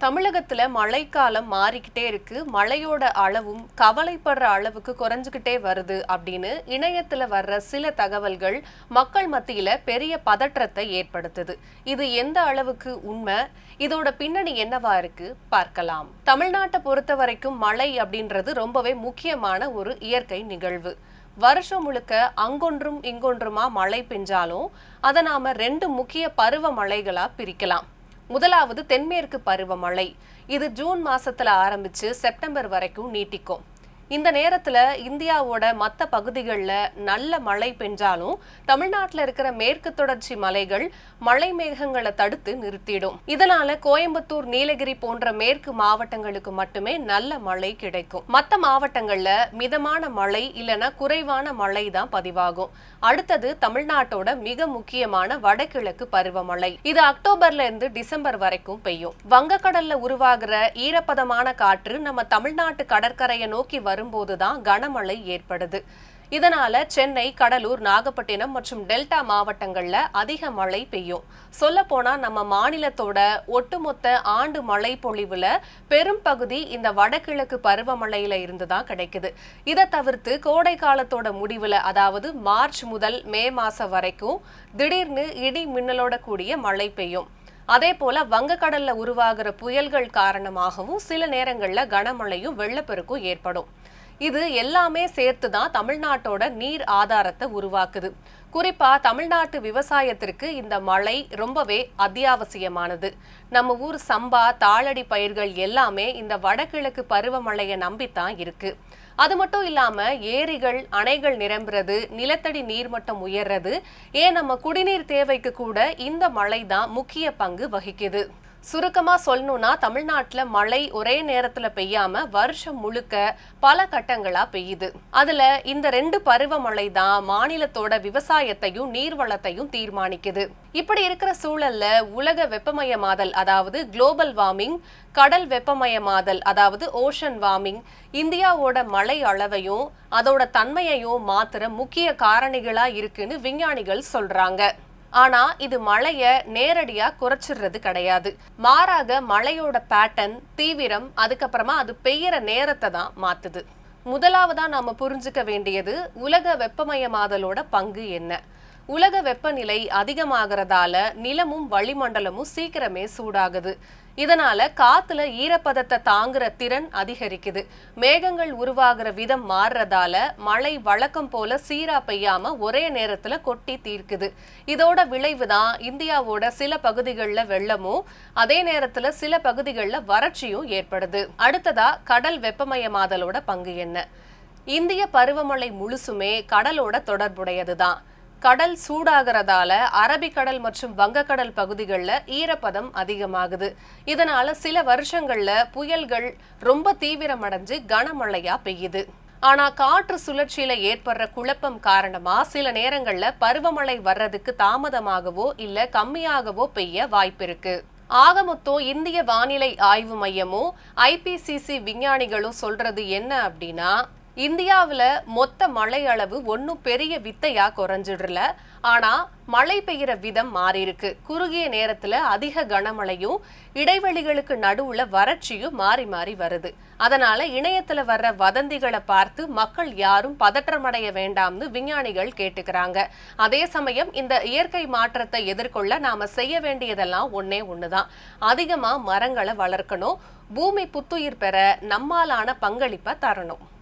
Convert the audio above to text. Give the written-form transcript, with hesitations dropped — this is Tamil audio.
தமிழகத்துல மழைக்காலம் மாறிக்கிட்டே இருக்கு. மழையோட அளவும் கவலைப்படுற அளவுக்கு குறைஞ்சுக்கிட்டே வருது அப்படின்னு இணையத்துல வர்ற சில தகவல்கள் மக்கள் மத்தியில பெரிய பதற்றத்தை ஏற்படுத்துது. இது எந்த அளவுக்கு உண்மை? இதோட பின்னணி என்னவா இருக்கு பார்க்கலாம். தமிழ்நாட்டை பொறுத்த வரைக்கும் மழை அப்படின்றது ரொம்பவே முக்கியமான ஒரு இயற்கை நிகழ்வு. வருஷம் முழுக்க அங்கொன்றும் இங்கொன்றுமா மழை பெஞ்சாலும் அதை நாம ரெண்டு முக்கிய பருவ மழைகளா பிரிக்கலாம். முதலாவது தென்மேற்கு பருவமழை. இது ஜூன் மாசத்துல ஆரம்பிச்சு செப்டம்பர் வரைக்கும் நீட்டிக்கும். இந்த நேரத்துல இந்தியாவோட மற்ற பகுதிகளில் நல்ல மழை பெஞ்சாலும் தமிழ்நாட்டில் இருக்கிற மேற்கு தொடர்ச்சி மலைகள் மழை மேகங்களை தடுத்து நிறுத்திடும். இதனால கோயம்புத்தூர், நீலகிரி போன்ற மேற்கு மாவட்டங்களுக்கு மட்டுமே நல்ல மழை கிடைக்கும். மற்ற மாவட்டங்கள்ல மிதமான மழை இல்லைன்னா குறைவான மழை தான் பதிவாகும். அடுத்தது தமிழ்நாட்டோட மிக முக்கியமான வடகிழக்கு பருவமழை. இது அக்டோபர்ல இருந்து டிசம்பர் வரைக்கும் பெய்யும். வங்கக்கடல்ல உருவாகிற ஈரப்பதமான காற்று நம்ம தமிழ்நாட்டு கடற்கரையை நோக்கி வரும்போதுதான் கனமழை ஏற்படுது. இதனால சென்னை, கடலூர், நாகப்பட்டினம் மற்றும் டெல்டா மாவட்டங்கள்ல அதிக மழை பெய்யும். சொல்ல போனா நம்ம மாநிலத்தோட ஒட்டுமொத்த ஆண்டு மழை பொழிவுல பெரும் பகுதி இந்த வடகிழக்கு பருவமழையில இருந்துதான் கிடைக்குது. இதை தவிர்த்து கோடை காலத்தோட முடிவுல, அதாவது மார்ச் முதல் மே மாசம் வரைக்கும் திடீர்னு இடி மின்னலோட கூடிய மழை பெய்யும். அதே போல வங்கக்கடல்ல உருவாகிற புயல்கள் காரணமாகவும் சில நேரங்கள்ல கனமழையும் வெள்ளப்பெருக்கும் ஏற்படும். இது எல்லாமே சேர்த்துதான் தமிழ்நாட்டோட நீர் ஆதாரத்தை உருவாக்குது. குறிப்பா தமிழ்நாட்டு விவசாயத்திற்கு இந்த மழை ரொம்பவே அத்தியாவசியமானது. நம்ம ஊர் சம்பா, தாளடி பயிர்கள் எல்லாமே இந்த வடகிழக்கு பருவமழையை நம்பித்தான் இருக்கு. அது மட்டும் இல்லாம ஏரிகள், அணைகள் நிரம்புறது, நிலத்தடி நீர்மட்டம் உயர்றது, ஏன் நம்ம குடிநீர் தேவைக்கு கூட இந்த மழை தான் முக்கிய பங்கு வகிக்குது. சுருக்கமா சொல்லணும்னா தமிழ்நாட்டுல மழை ஒரே நேரத்துல பெய்யாம வருஷம் முழுக்க பல கட்டங்களா பெய்யுது. அதுல இந்த ரெண்டு பருவமழை தான் மாநிலத்தோட விவசாயத்தையும் நீர்வளத்தையும் தீர்மானிக்குது. இப்படி இருக்கிற சூழல்ல உலக வெப்பமயமாதல், அதாவது குளோபல் வார்மிங், கடல் வெப்பமயமாதல், அதாவது ஓஷன் வார்மிங், இந்தியாவோட மழை அளவையும் அதோட தன்மையையும் மாத்திர முக்கிய காரணிகளா இருக்குன்னு விஞ்ஞானிகள் சொல்றாங்க. ஆனா இது மழைய நேரடியா குறைச்சிடுறது கிடையாது. மாறாக மழையோட பேட்டர்ன், தீவிரம், அதுக்கப்புறமா அது பெய்யற நேரத்தை தான் மாத்துது. முதலாவதா நாம புரிஞ்சுக்க வேண்டியது உலக வெப்பமயமாதலோட பங்கு என்ன. உலக வெப்பநிலை அதிகமாகறதால நிலமும் வளிமண்டலமும் சீக்கிரமே சூடாகுது. இதனால காத்துல ஈரப்பதத்தை தாங்குற திறன் அதிகரிக்குது. மேகங்கள் உருவாகிற விதம் மாறுறதால மழை வழக்கம் போல சீரா பெய்யாம ஒரே நேரத்துல கொட்டி தீர்க்குது. இதோட விளைவுதான் இந்தியாவோட சில பகுதிகளில் வெள்ளமும் அதே நேரத்துல சில பகுதிகளில் வறட்சியும் ஏற்படுது. அடுத்ததா கடல் வெப்பமயமாதலோட பங்கு என்ன. இந்திய பருவமழை முழுசுமே கடலோட தொடர்புடையதுதான். கடல் சூடாகிறதால அரபிக்கடல் மற்றும் வங்கக்கடல் பகுதிகளில் ஈரப்பதம் அதிகமாகுது. இதனால சில வருஷங்கள்ல புயல்கள் ரொம்ப தீவிரமடைஞ்சு கனமழையா பெய்யுது. ஆனா காற்று சுழற்சியில ஏற்படுற குழப்பம் காரணமா சில நேரங்கள்ல பருவமழை வர்றதுக்கு தாமதமாகவோ இல்ல கம்மியாகவோ பெய்ய வாய்ப்பிருக்கு. ஆக மொத்தம் இந்திய வானிலை ஆய்வு மையமும் ஐபிசிசி விஞ்ஞானிகளும் சொல்றது என்ன அப்படின்னா, இந்தியாவில் மொத்த மழை அளவு ஒன்றும் பெரிய வித்தையா குறைஞ்சிடல. ஆனா மழை பெய்கிற விதம் மாறி இருக்கு. குறுகிய நேரத்துல அதிக கனமழையும் இடைவெளிகளுக்கு நடுவுல வறட்சியும் மாறி மாறி வருது. அதனால இணையத்துல வர்ற வதந்திகளை பார்த்து மக்கள் யாரும் பதற்றமடைய வேண்டாம்னு விஞ்ஞானிகள் கேட்டுக்கிறாங்க. அதே சமயம் இந்த இயற்கை மாற்றத்தை எதிர்கொள்ள நாம செய்ய வேண்டியதெல்லாம் ஒன்னே ஒண்ணுதான். அதிகமா மரங்களை வளர்க்கணும். பூமி புத்துயிர் பெற நம்மாலான பங்களிப்பை தரணும்.